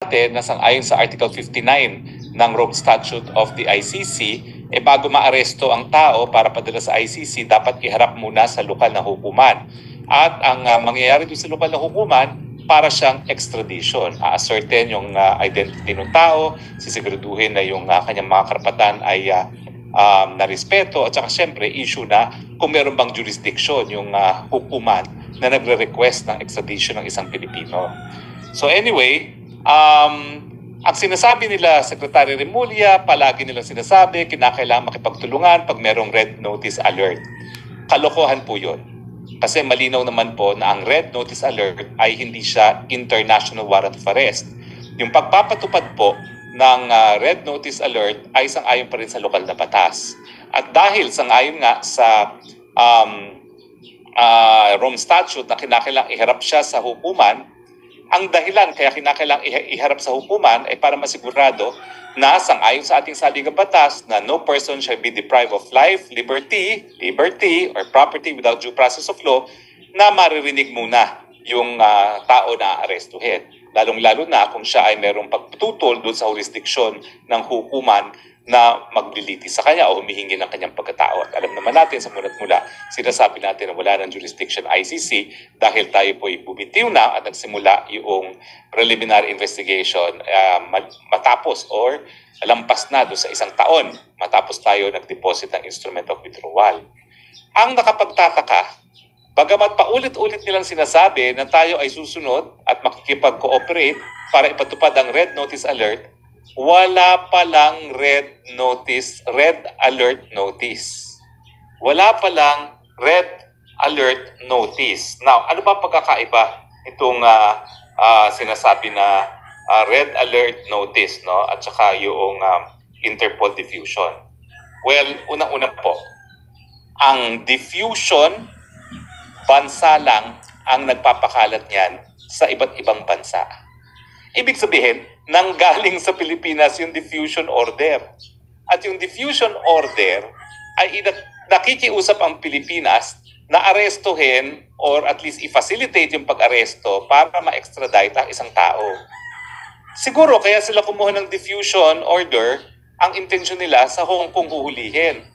natin na sang-ayon sa Article 59 ng Rome Statute of the ICC, bago maaresto ang tao para padala sa ICC, dapat iharap muna sa lokal na hukuman. At ang mangyayari doon sa lokal na hukuman, para siyang extradition. A-ascertain yung identity ng tao, sisiguraduhin na yung kanyang mga karapatan ay na-respeto, at saka syempre issue na kung meron bang jurisdiction yung hukuman na nagre-request ng extradition ng isang Pilipino. So anyway, ang sinasabi nila, Secretary Remulla, palagi nilang sinasabi, kinakailangan makipagtulungan pag merong red notice alert. Kalokohan po yun. Kasi malinaw naman po na ang red notice alert ay hindi siya international warrant of arrest. Yung pagpapatupad po ng red notice alert ay sang-ayon pa rin sa lokal na batas. At dahil sang-ayon nga sa Rome Statute na kinakailangang iharap siya sa hukuman, ang dahilan kaya kinakailangang iharap sa hukuman ay para masigurado na sang-ayon sa ating saligang batas na no person shall be deprived of life, liberty, or property without due process of law, na maririnig muna yung tao na arestuhin. Lalong-lalo na kung siya ay merong pagtutol doon sa jurisdiction ng hukuman na maglilitis sa kanya o humihingi ng kanyang pagkatao. At alam naman natin sa mulat mula, sinasabi natin na wala ng jurisdiction ICC dahil tayo po bumitiw na at nagsimula yung preliminary investigation matapos or lampas na doon sa isang taon matapos tayo nag-deposit ng instrument of withdrawal. Ang nakapagtataka, bagamat paulit-ulit nilang sinasabi na tayo ay susunod at makikipag-cooperate para ipatupad ang red notice alert, wala palang red alert notice. Wala palang red alert notice. Now, ano ba pagkakaiba itong sinasabi na red alert notice, no? At saka yung Interpol diffusion? Well, unang-una po, ang diffusion, bansa lang ang nagpapakalat niyan sa iba't ibang bansa. Ibig sabihin, nanggaling sa Pilipinas yung diffusion order. At yung diffusion order ay nakikiusap ang Pilipinas na arestuhin or at least i-facilitate yung pag-aresto para ma-extradite ang isang tao. Siguro kaya sila kumuha ng diffusion order, ang intensyon nila sa Hong Kong huhulihin.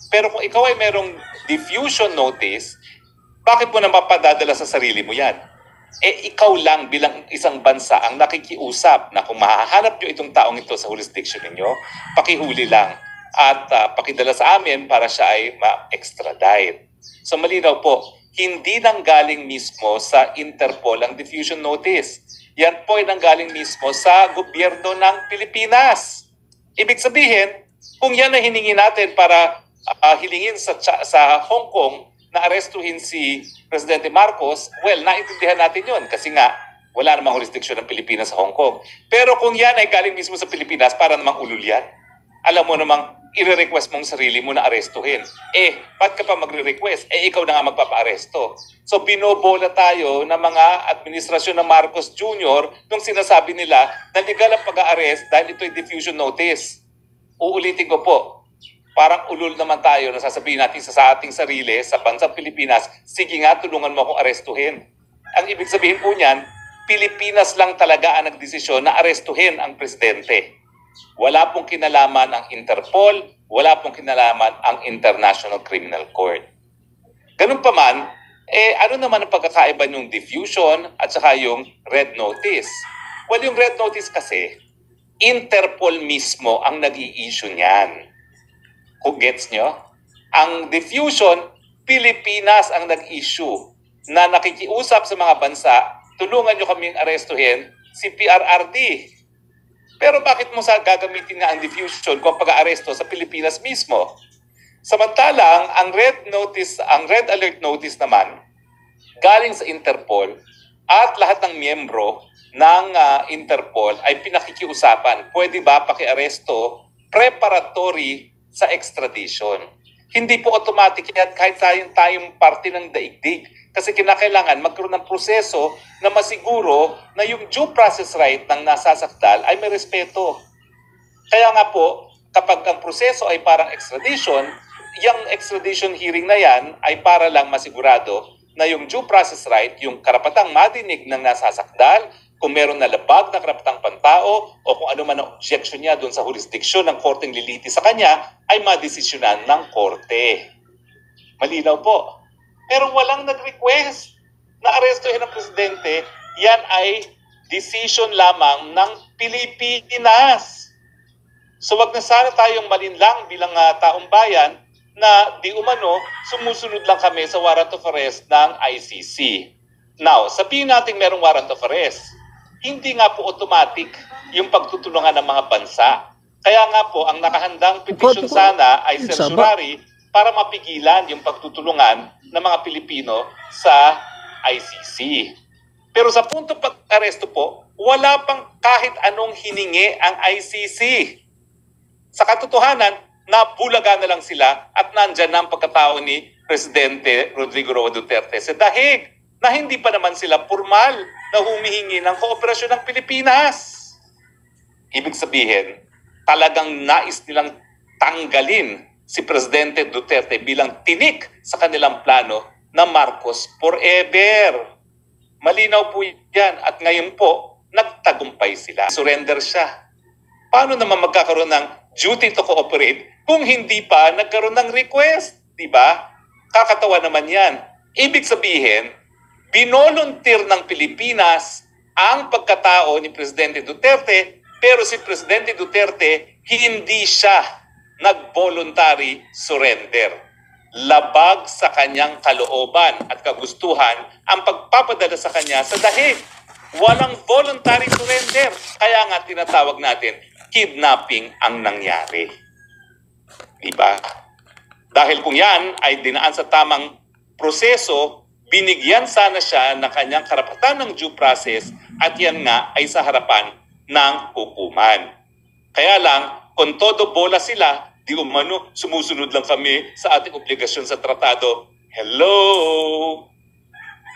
Pero kung ikaw ay merong diffusion notice, bakit mo na mapadadala sa sarili mo yan? Ikaw lang bilang isang bansa ang nakikiusap na kung mahahanap nyo itong taong ito sa jurisdiction ninyo, pakihuli lang at pakidala sa amin para siya ay ma-extradite. So malinaw po, hindi nanggaling mismo sa Interpol ang diffusion notice. Yan po ay nanggaling mismo sa gobyerno ng Pilipinas. Ibig sabihin, kung yan ay hiningi natin para hilingin sa Hong Kong na arestuhin si Presidente Marcos, well, naintindihan natin yun kasi nga wala namang jurisdiction ng Pilipinas sa Hong Kong. Pero kung yan ay galing mismo sa Pilipinas, para namang ulul yan. Alam mo namang i-request mong sarili mo na arestuhin. Ba't ka pa magre-request? Ikaw na nga magpapa-aresto. So binobola tayo ng mga administrasyon ng Marcos Jr. nung sinasabi nila na legal ang pag-a-arrest dahil ito'y diffusion notice. Uulitin ko po, parang ulul naman tayo na sasabihin natin sa ating sarili, sa bansang Pilipinas, sige nga, tulungan mo akong arestuhin. Ang ibig sabihin po niyan, Pilipinas lang talaga ang nagdesisyon na arestuhin ang presidente. Wala pong kinalaman ang Interpol, wala pong kinalaman ang International Criminal Court. Ganun pa man, ano naman ang pagkakaiba ng diffusion at saka yung red notice? Well, yung red notice kasi, Interpol mismo ang nag-i-issue niyan. Kung gets nyo? Ang diffusion, Pilipinas ang nag-issue na nakikiusap sa mga bansa, tulungan nyo kaming arestuhin si PRRD. Pero bakit mo gagamitin nga ang diffusion kung pag-aaresto sa Pilipinas mismo? Samantalang, ang red alert notice naman, galing sa Interpol at lahat ng miyembro ng Interpol ay pinakikiusapan. Pwede ba paki-aresto preparatory sa extradition? Hindi po automatic yan kahit tayong parte ng daigdig. Kasi kinakailangan magkaroon ng proseso na masiguro na yung due process right ng nasasakdal ay may respeto. Kaya nga po, kapag ang proseso ay parang extradition, yung extradition hearing na yan ay para lang masigurado na yung due process right, yung karapatang madinig ng nasasakdal kung meron na labag na karapatang pantao o kung ano man ang objection niya doon sa jurisdiksyon ng korteng liliti sa kanya ay madesisyonan ng korte. Malinaw po. Pero walang nag-request na arestuhin ang presidente. Yan ay decision lamang ng Pilipinas. So wag na sana tayong malinlang bilang taong bayan na di umano sumusunod lang kami sa warrant of arrest ng ICC. Now, sabihin natin merong warrant of arrest. Hindi nga po automatic yung pagtutulungan ng mga bansa. Kaya nga po, ang nakahandang petition sana ay certiorari para mapigilan yung pagtutulungan ng mga Pilipino sa ICC. Pero sa punto pag-aresto po, wala pang kahit anong hiningi ang ICC. Sa katotohanan, nabulaga na lang sila at nandyan na ang pagkatao ni Presidente Rodrigo Roa Duterte sa dahig na hindi pa naman sila formal na humihingi ng kooperasyon ng Pilipinas. Ibig sabihin, talagang nais nilang tanggalin si Presidente Duterte bilang tinik sa kanilang plano na Marcos forever. Malinaw po yan at ngayon po, nagtagumpay sila. Surrender siya. Paano naman magkakaroon ng duty to cooperate kung hindi pa nagkaroon ng request? Diba? Kakatawa naman yan. Ibig sabihin, binolunteer ng Pilipinas ang pagkatao ni Presidente Duterte, pero si Presidente Duterte hindi siya nag-voluntary surrender. Labag sa kanyang kalooban at kagustuhan ang pagpapadala sa kanya sa dahig. Walang voluntary surrender. Kaya nga tinatawag natin, kidnapping ang nangyari. Diba? Dahil kung yan ay dinaan sa tamang proseso, binigyan sana siya ng kanyang karapatan ng due process at yan nga ay sa harapan ng hukuman. Kaya lang, kung todo bola sila, di umano, sumusunod lang kami sa ating obligasyon sa tratado. Hello!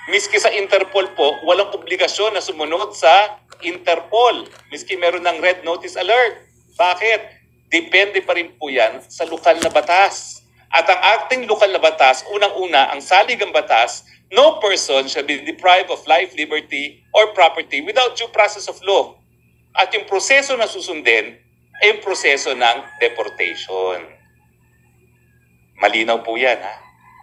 Miski sa Interpol po, walang obligasyon na sumunod sa Interpol. Miski meron ng red notice alert. Bakit? Depende pa rin po yan sa lokal na batas. At ang ating lokal na batas, unang-una, ang saligang batas, no person shall be deprived of life, liberty, or property without due process of law. At yung proseso na susundin ay yung proseso ng deportation. Malinaw po yan, ha?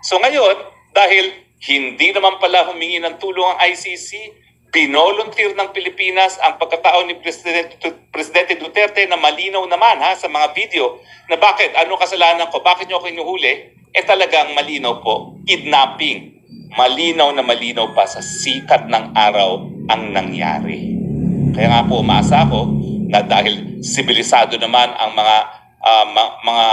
So ngayon, dahil hindi naman pala humingi ng tulong ang ICC, binolunteer ng Pilipinas ang pagkatao ni Presidente Duterte na malinaw naman sa mga video na bakit, ano kasalanan ko, bakit nyo ako inuhuli? Talagang malinaw po, kidnapping. Malinaw na malinaw pa sa sikat ng araw ang nangyari. Kaya nga po, umaasa ako na dahil sibilisado naman ang mga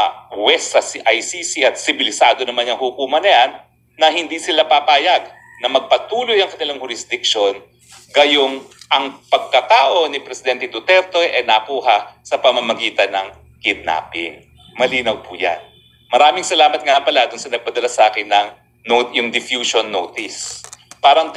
West sa ICC at sibilisado naman yung hukuman na yan, na hindi sila papayag na magpatuloy ang kanilang jurisdiction, gayong ang pagkatao ni Presidente Duterte ay nakuha sa pamamagitan ng kidnapping. Malinaw po yan. Maraming salamat nga pala dun sa nagpadala sa akin ng yung diffusion notice. Parang